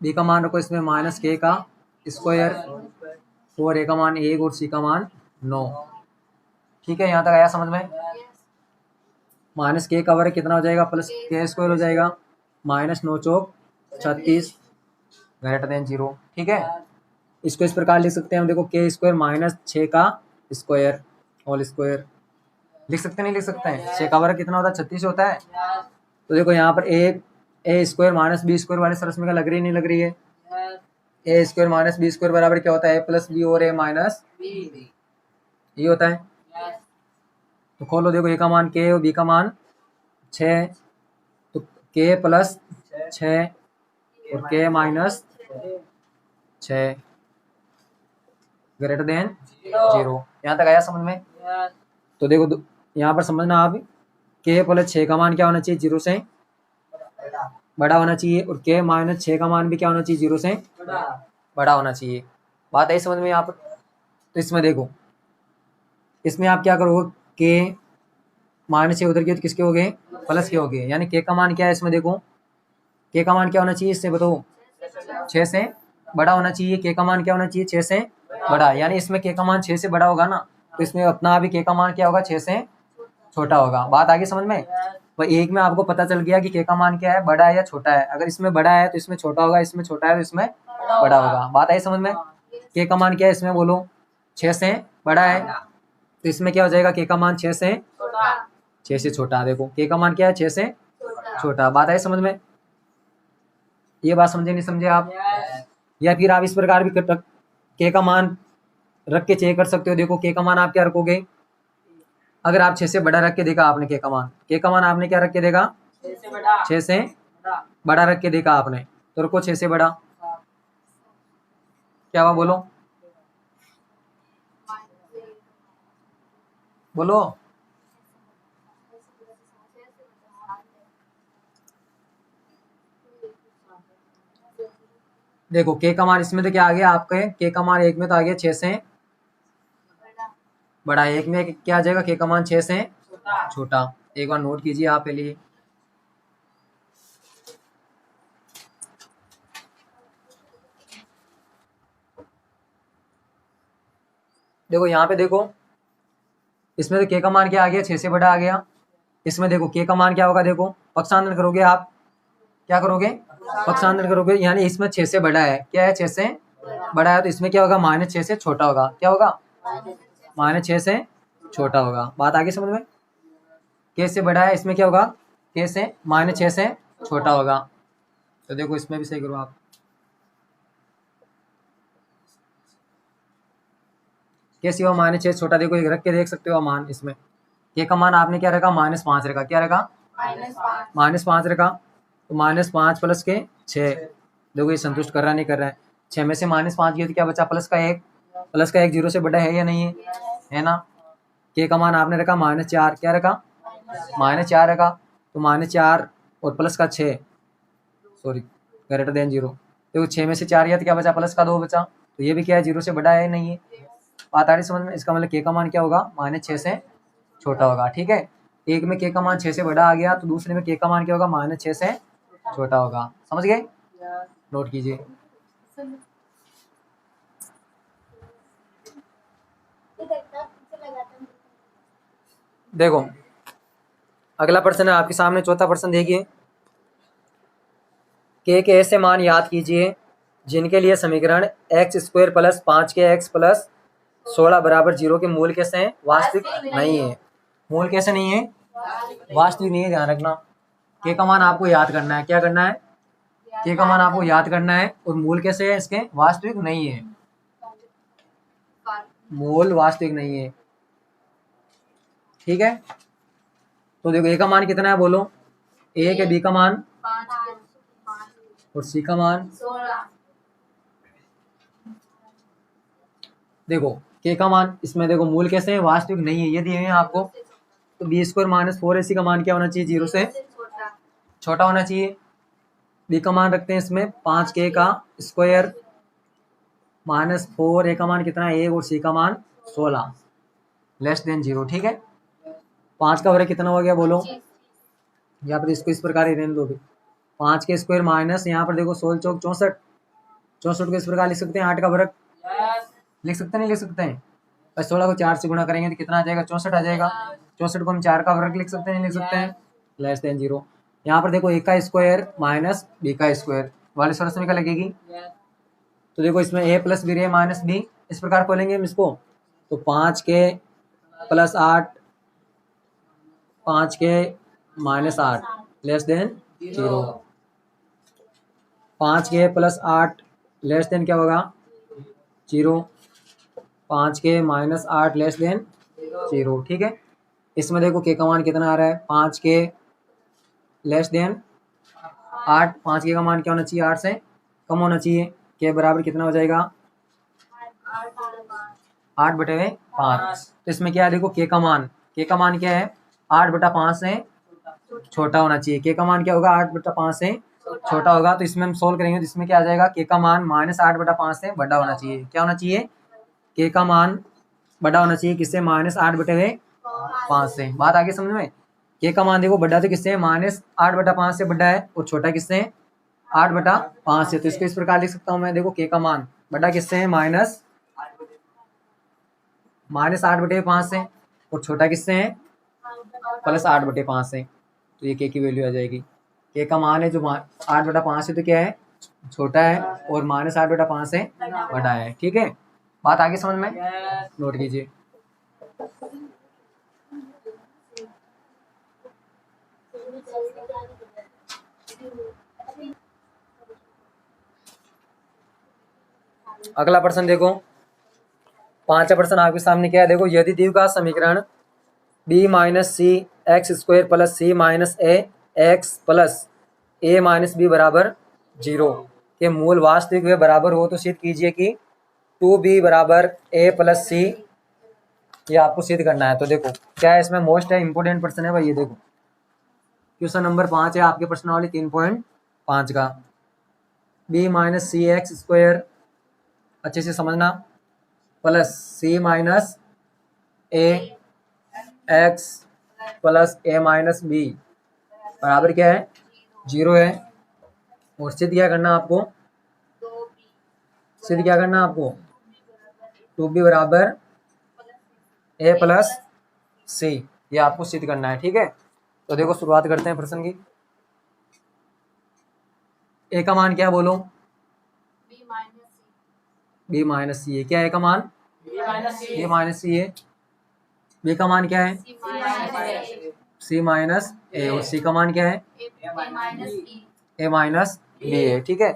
बी का मान रखो इसमें माइनस के का स्क्वायर, 4 A का मान 1 और सी का मान 9, ठीक है। यहाँ तक आया समझ में। माइनस के का वर्ग कितना हो जाएगा, प्लस के स्क्वायर हो जाएगा। माइनस 9 चौक 36 ग्रेटर देन 0, ठीक है। इसको इस प्रकार लिख सकते हैं हम, देखो के स्क्वायर माइनस 6 का स्क्वायर होल स्क्वायर, लिख सकते नहीं लिख सकते हैं। 6 का वर्ग कितना होता है, 36 होता है। तो देखो यहाँ पर ए स्क्वायर माइनस बी स्क्वायर वाले सरस में का लग रही नहीं लग रही है। ए स्क्वायर माइनस बी स्क्वायर बराबर क्या होता है, ए प्लस बी और ए माइनस ये होता है। तो खोलो देखो, ए का मान के और बी का मान 6, तो के प्लस 6 और के माइनस 6 ग्रेटर देन 0। यहाँ तक आया समझ में। तो देखो यहाँ पर समझना आप, के प्लस 6 का मान क्या होना चाहिए, 0 से बड़ा होना चाहिए, और के माइनस 6 का मान भी क्या होना चाहिए, 0 से बड़ा होना चाहिए। बात आई समझ में यहाँ पर। तो इसमें देखो, इसमें आप क्या करोगे, के माइनस 6 उधर के तो किसके हो गए, प्लस के हो गए, यानी के का मान क्या है इसमें देखो, के का मान क्या होना चाहिए इससे बताओ, 6 से बड़ा होना चाहिए। के का मान क्या होना चाहिए, 6 से बड़ा, यानी इसमें के का मान 6 से बड़ा होगा ना, तो इसमें अपना भी के का मान क्या होगा, 6 से छोटा होगा। बात आगे समझ में। तो एक में आपको पता चल गया कि के का मान क्या है, बड़ा है या छोटा है। अगर इसमें बड़ा है तो इसमें छोटा होगा, इसमें छोटा है तो इसमें बड़ा होगा। बात आई समझ में। के का मान क्या है इसमें बोलो, 6 से बड़ा है, तो इसमें क्या हो जाएगा, के का मान 6 से छोटा। देखो के का मान क्या है, 6 से छोटा। बात आई समझ में। ये बात समझे नहीं समझे आप। या फिर आप इस प्रकार भी के का मान रख के चेक कर सकते हो। देखो के का मान आप क्या रखोगे, अगर आप 6 से बड़ा रख के देखा आपने, के का मान आपने क्या रख के देखा, 6 से बड़ा रख के देखा आपने, तो रखो 6 से बड़ा। क्या हुआ बोलो बोलो। देखो के का मान इसमें तो क्या आ गया आपके, के का मान एक में तो आ गया 6 से बड़ा, एक में क्या आ जाएगा, के का मान 6 से छोटा। एक बार नोट कीजिए आप पहले। देखो यहाँ पे देखो, इसमें तो के का मान क्या आ गया, 6 से बड़ा आ गया। इसमें देखो के का मान क्या होगा, देखो पक्षांतर करोगे आप, क्या करोगे, पक्षांतर करोगे, यानी इसमें 6 से बड़ा है, क्या है, 6 से बड़ा है, तो इसमें क्या होगा, माइनस 6 से छोटा होगा। क्या होगा, माइनस 6 से छोटा होगा। बात आगे समझ में। के से बड़ा है, इसमें क्या होगा, के से माइनस 6 से छोटा होगा। तो देखो इसमें भी सही करो आप। कैसी हो -6 छोटा, देखो एक रख के देख सकते हो मान इसमें। के का मान आपने क्या रखा, -5 रखा। क्या रखा, -5 रखा। तो -5 प्लस के 6, देखो ये संतुष्ट कर रहा नहीं कर रहा है। 6 में से -5 गया तो क्या बचा, प्लस का 1। प्लस का 1 0 से बड़ा है या नहीं है ना। के का मान आपने रखा -4, क्या रखा, -4 रखा। तो -4 और प्लस का 6, सॉरी ग्रेटर देन 0। देखो 6 में से 4 गया तो क्या बचा, प्लस का 2 बचा। तो ये भी क्या है, 0 से बड़ा है नहीं है। बात आ रही समझ में। इसका मतलब के का मान क्या होगा, -6 से छोटा होगा। ठीक है, एक में के का मान 6 से बड़ा आ गया तो दूसरे में के का मान क्या होगा, -6 से छोटा होगा। समझ गए, नोट कीजिए। देखो अगला प्रश्न है आपके सामने, चौथा प्रश्न देखिए। के ऐसे मान याद कीजिए जिनके लिए समीकरण x² + 5x + 16 = 0 के मूल कैसे हैं, वास्तविक नहीं है। मूल कैसे नहीं है, वास्तविक नहीं है, ध्यान रखना। के का मान आपको याद करना है, क्या करना है, के का मान आपको याद करना है। और मूल कैसे है इसके, वास्तविक नहीं है, मूल वास्तविक नहीं है। ठीक है, तो देखो ए का मान कितना है बोलो, ए के बी का मान और सी का मान। देखो के का मान इसमें देखो मूल कैसे है, वास्तविक नहीं है, ये दिए हैं आपको। तो b² - 4ac का मान क्या होना चाहिए, 0 से छोटा होना चाहिए। b का मान रखते हैं इसमें 5k का स्क्वायर -4, a का मान कितना है 1 और c का मान 16 << 0। ठीक है, 5 का वर्ग कितना हो गया बोलो, यहाँ पर इसको इस प्रकार ही रहने दो। 5 के स्क्वायर माइनस यहाँ पर देखो 16 चौक 64, 64 को इस प्रकार लिख सकते हैं, 8 का वर्ग लिख सकते हैं, नहीं लिख सकते हैं। और 16 को 4 से गुणा करेंगे तो कितना आ जाएगा, 64 आ जाएगा। 64 को हम 4 का वर्ग लिख सकते हैं, नहीं लिख सकते हैं, <<0। यहाँ पर देखो a का स्क्वायर माइनस b का स्क्वायर वाली सरस में क्या लगेगी। तो देखो इसमें a + b रहे -b, इस प्रकार खोलेंगे हम इसको। तो 5k + 8, 5k - 8 <0। 5k + 8 क्या होगा 0, 5k - 8 <0। ठीक है, इसमें देखो के का मान कितना आ रहा है, 5k <8। 5k का मान क्या होना चाहिए, 8 से कम होना चाहिए। के बराबर कितना हो जाएगा, 8/5। तो इसमें क्या है देखो के का मान क्या है, 8/5 से छोटा होना चाहिए। के का मान क्या होगा, 8/5 से छोटा होगा। तो इसमें हम सोल्व करेंगे तो इसमें क्या आ जाएगा, के का मान -8/5 से बड़ा होना चाहिए। क्या होना चाहिए, के का मान बड़ा होना चाहिए किससे, -8/5 से। बात आगे समझ में। के का मान देखो बड़ा तो किससे है, -8/5 से बड़ा है, और छोटा किससे है, 8/5 से। तो इसको इस प्रकार लिख सकता हूँ मैं, देखो के का मान बड़ा किससे है, -8/5 से, और छोटा किससे है, +8/5 से। तो ये के की वैल्यू आ जाएगी। के का मान है जो 8/5 से तो क्या है, छोटा है, और -8/5 से बड़ा है। ठीक है, बात आगे समझ में, नोट कीजिए। अगला प्रश्न देखो, 5वां प्रश्न आपके सामने क्या है, देखो यदि द्विघात समीकरण b - c x² + c - a x + a - b = 0 के मूल वास्तविक व बराबर हो तो सिद्ध कीजिए कि 2b = a + c। ये आपको सिद्ध करना है। तो देखो क्या है, इसमें मोस्ट है इंपोर्टेंट प्रश्न है भाई। ये देखो क्वेश्चन नंबर 5 है आपके प्रश्नावली 3.5 का। b - c x² अच्छे से समझना, plus c - a x + a - b बराबर क्या है, 0 है। और सिद्ध क्या करना आपको, सिद्ध क्या करना आपको, 2b = a + c, ये आपको सिद्ध करना है। ठीक है, तो देखो शुरुआत करते हैं प्रश्न की। a का मान क्या बोलो, b - c है। क्या a का मान, a - c है। b का मान क्या है, c - a, और c का मान क्या है, a - बी है, ठीक है।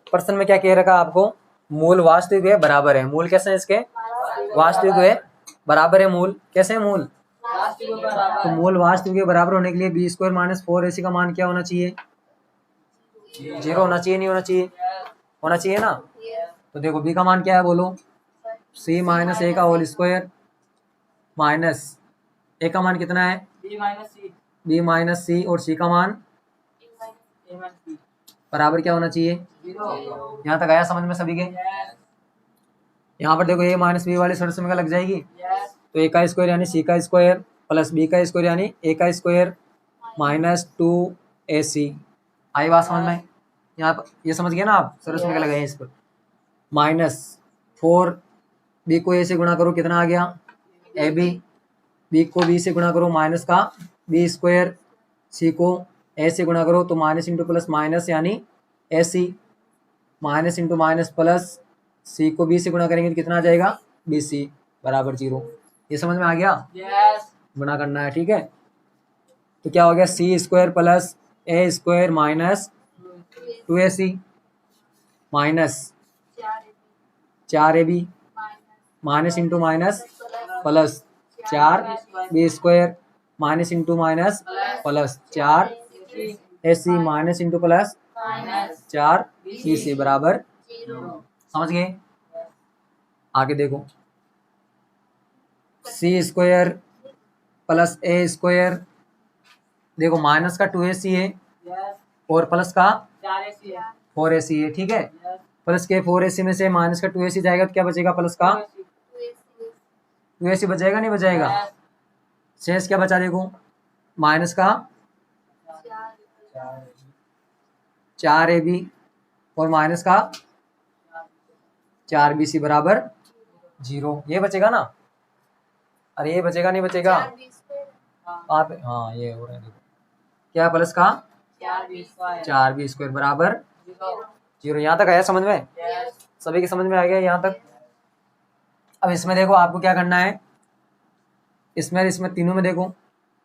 प्रश्न में क्या कह रखा आपको, मूल वास्तविक है बराबर है, मूल कैसे है इसके, वास्तविक है बराबर है, मूल कैसे है, मूल तो मूल वास्तविक के बराबर होने के लिए बी स्क्वायर माइनस 4ac का मान क्या होना चाहिए, 0 होना चाहिए, नहीं होना चाहिए, होना चाहिए ना। तो देखो बी का मान क्या है बोलो, c माइनस ए का होल स्क्वायर माइनस ए का मान कितना है, बी माइनस सी, और सी का मान बराबर क्या होना चाहिए, यहाँ तक आया समझ में सभी के। यहाँ पर देखो ए माइनस बी वाली शर्त से लग जाएगी, तो ए का स्क्वायर यानी सी का स्क्वायर प्लस बी का स्क्वायर यानी ए का स्क्वायर माइनस 2ac। आई बात समझ में, यहाँ पर ये समझ गए ना आप, शर्त से लगाए इस पर, माइनस 4 बी को ए से गुणा करो कितना आ गया, ए बी को बी से गुणा करो माइनस का बी स्क्वायर, सी को ए से गुणा करो तो माइनस इंटू प्लस माइनस यानी ए सी, माइनस इंटू माइनस प्लस, सी को बी से गुणा करेंगे तो कितना आ जाएगा, बी सी बराबर 0। ये समझ में आ गया, गुणा करना है, ठीक है। तो क्या हो गया, C square plus A square minus 2ac minus 4ab minus into minus plus 4b square minus into minus plus 4ac minus into plus 4bc बराबर, समझ गए। आगे देखो, C square plus A square, देखो माइनस का 2ac है और plus का 4ac है, ठीक है। प्लस के 4ac में से माइनस का 2ac जाएगा तो क्या बचेगा, प्लस का 2ac बचेगा, नहीं बचेगा, शेष क्या बचा देखो, माइनस का 4ab और माइनस का 4bc बराबर 0, ये बचेगा ना, अरे ये बचेगा नहीं बचेगा आप, हाँ ये हो रहा है देखो, क्या प्लस का 4b स्क्वायर बराबर 0। यहाँ तक आया समझ में, सभी की समझ में आ गया यहाँ तक। अब इसमें देखो आपको क्या करना है, इसमें तीनों में देखो,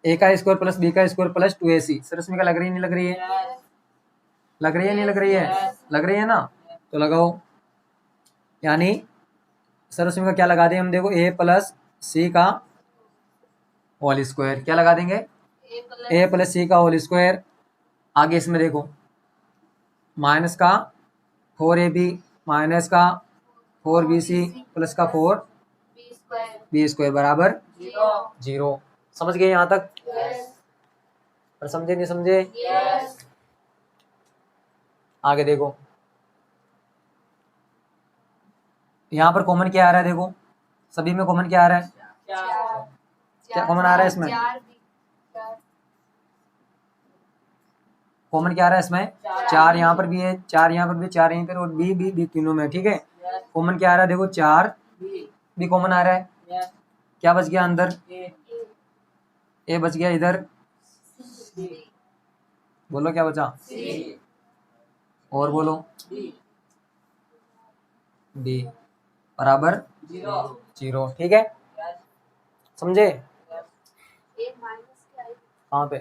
ए का स्क्वायर प्लस बी का स्क्वायर प्लस 2ac, सर इसमें क्या लग रही है, नहीं लग रही है, लग रही है नहीं लग रही है, लग रही है ना, तो लगाओ, यानी सर उसमें का क्या लगा दें हम, देखो ए प्लस सी का होल स्क्वायर, क्या लगा देंगे, ए प्लस सी का होल स्क्वायर। आगे इसमें देखो माइनस का 4ab माइनस का 4bc प्लस का 4b स्क्वायर बराबर 0। समझ गए यहाँ तक, और समझे नहीं समझे, आगे देखो, यहाँ पर कॉमन क्या आ रहा है, देखो सभी में कॉमन क्या आ रहा है, क्या कॉमन आ रहा है इसमें, कॉमन क्या आ रहा है इसमें, 4 यहाँ पर भी है, 4 यहाँ पर भी, 4 यहीं पर, और बी तीनों में, ठीक है। कॉमन क्या आ रहा है, देखो 4 भी कॉमन आ रहा है, क्या बच गया अंदर, ए बच गया इधर, बोलो क्या बचा, और बोलो डी बराबर 0, ठीक है, समझे। कहाँ पे,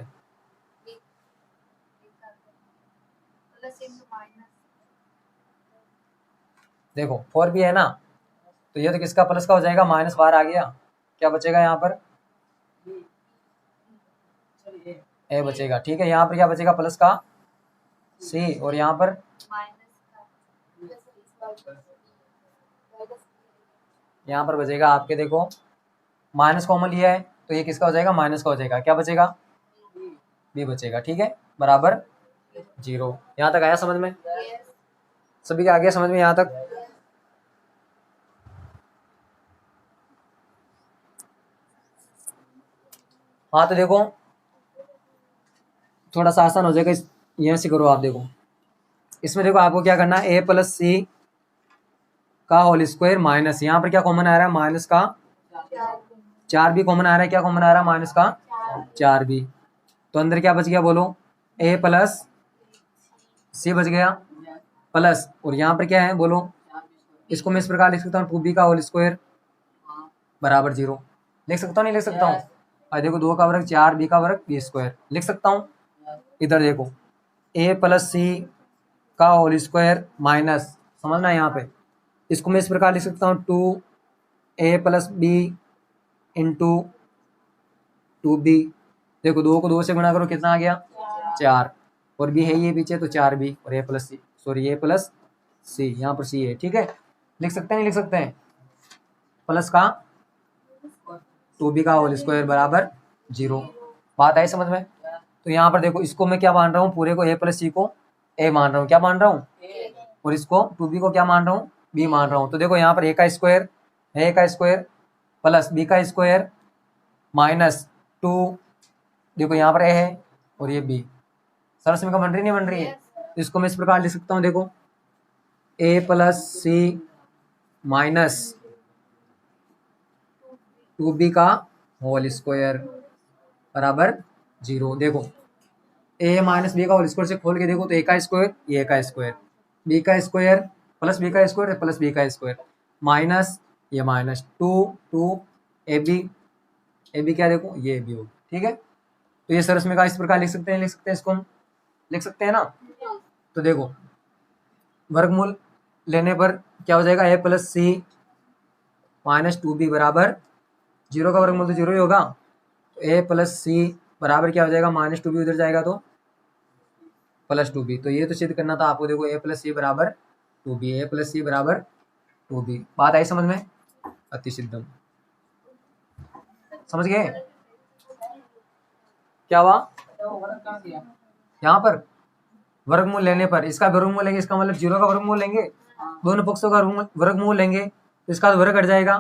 देखो 4 भी है ना, तो ये तो किसका प्लस का हो जाएगा, माइनस बाहर आ गया, क्या बचेगा यहाँ पर, ए बचेगा, ठीक है। यहाँ पर क्या बचेगा, प्लस का सी, और यहाँ पर यहाँ पर बचेगा आपके, देखो माइनस कॉमन लिया है तो ये किसका हो जाएगा, माइनस का हो जाएगा, क्या बचेगा, बी बचेगा, ठीक है, बराबर 0। यहाँ तक आया समझ में, सभी का आ गया समझ में यहाँ तक। हाँ तो देखो थोड़ा सा आसान हो जाएगा, यहाँ से करो आप, देखो इसमें देखो आपको क्या करना है, ए प्लस सी का होल स्क्वायर माइनस, यहाँ पर क्या कॉमन आ रहा है, माइनस का 4 भी कॉमन आ रहा है, क्या कॉमन आ रहा है, माइनस का 4 भी, तो अंदर क्या बच गया बोलो, ए प्लस सी बच गया प्लस, और यहाँ पर क्या है बोलो, इसको मैं इस प्रकार लिख सकता हूँ, 2b का होल स्क्वायर बराबर 0, लिख सकता हूँ नहीं लिख सकता हूँ, और देखो 2 का वर्ग 4b का वर्ग b स्क्वायर लिख सकता हूँ, इधर देखो ए प्लस सी का होल स्क्वायर माइनस, समझना है यहाँ पे, इसको मैं इस प्रकार लिख सकता हूँ 2a plus B into 2b। देखो 2 को 2 से गुणा करो, कितना आ गया 4, और b है ये पीछे तो 4b, और a plus C, sorry a plus C, यहाँ पर सी है, ठीक है। लिख सकते हैं नहीं लिख सकते हैं, प्लस का 2b का होल स्क्वायर बराबर 0। बात आई समझ में। तो यहाँ पर देखो, इसको मैं क्या मान रहा हूँ, पूरे को a प्लस सी को a मान रहा हूँ, क्या मान रहा हूँ, और इसको 2b को क्या मान रहा हूँ, b मान रहा हूँ। तो देखो यहाँ पर a का स्क्वायर है, a का स्क्वायर प्लस b का स्क्वायर माइनस 2, देखो यहाँ पर a है और ये b, सरल समीकरण बन रही नहीं बन रही है। तो इसको मैं इस प्रकार लिख सकता हूँ, देखो a plus C minus 2b का होल स्क्वायर बराबर 0। देखो a माइनस बी का होल स्क्वायर से खोल के देखो तो a का स्क्वायर, ये का स्क्वायर, b का स्क्वायर प्लस b का स्क्वायर प्लस b का स्क्वायर माइनस ये माइनस 2 ए बी क्या, देखो ये b हो, ठीक है। तो ये सरस में का इस प्रकार लिख सकते हैं, लिख सकते हैं, इसको हम लिख सकते हैं ना। तो देखो वर्गमूल लेने पर क्या हो जाएगा, a plus C minus 2b बराबर 0 का वर्गमूल तो 0 ही होगा, तो a प्लस सी बराबर क्या हो जाएगा, माइनस 2b उधर जाएगा तो प्लस 2b। तो ये तो सिद्ध करना था आपको, देखो a प्लस सी बराबर 2b, a प्लस सी बराबर 2b। बात आई समझ में, अति सिद्धम, समझ गए क्या हुआ। यहाँ पर वर्गमूल लेने पर इसका वर्गमूल लेंगे, इसका मतलब 0 का वर्गमूल लेंगे, दोनों पक्षों का वर्गमूल लेंगे तो इसका वर्ग कट जाएगा,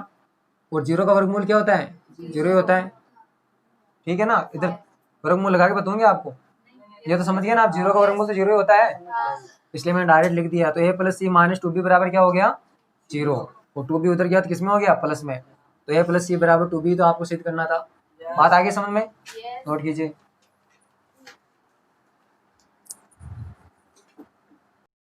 और 0 का वर्गमूल क्या होता है, 0 ही होता है, ठीक है ना। इधर वर्गमूल लगा के बताऊंगे आपको, ये तो समझ गया ना आप, 0 का वर्गमूल तो 0 ही होता है, इसलिए मैंने डायरेक्ट लिख दिया। तो a plus C minus 2b बराबर क्या हो गया 0, और 2b उधर गया तो किसमें हो गया, प्लस में। तो a प्लस सी बराबर 2b तो आपको सिद्ध करना था। बात आगे समझ में, नोट कीजिए।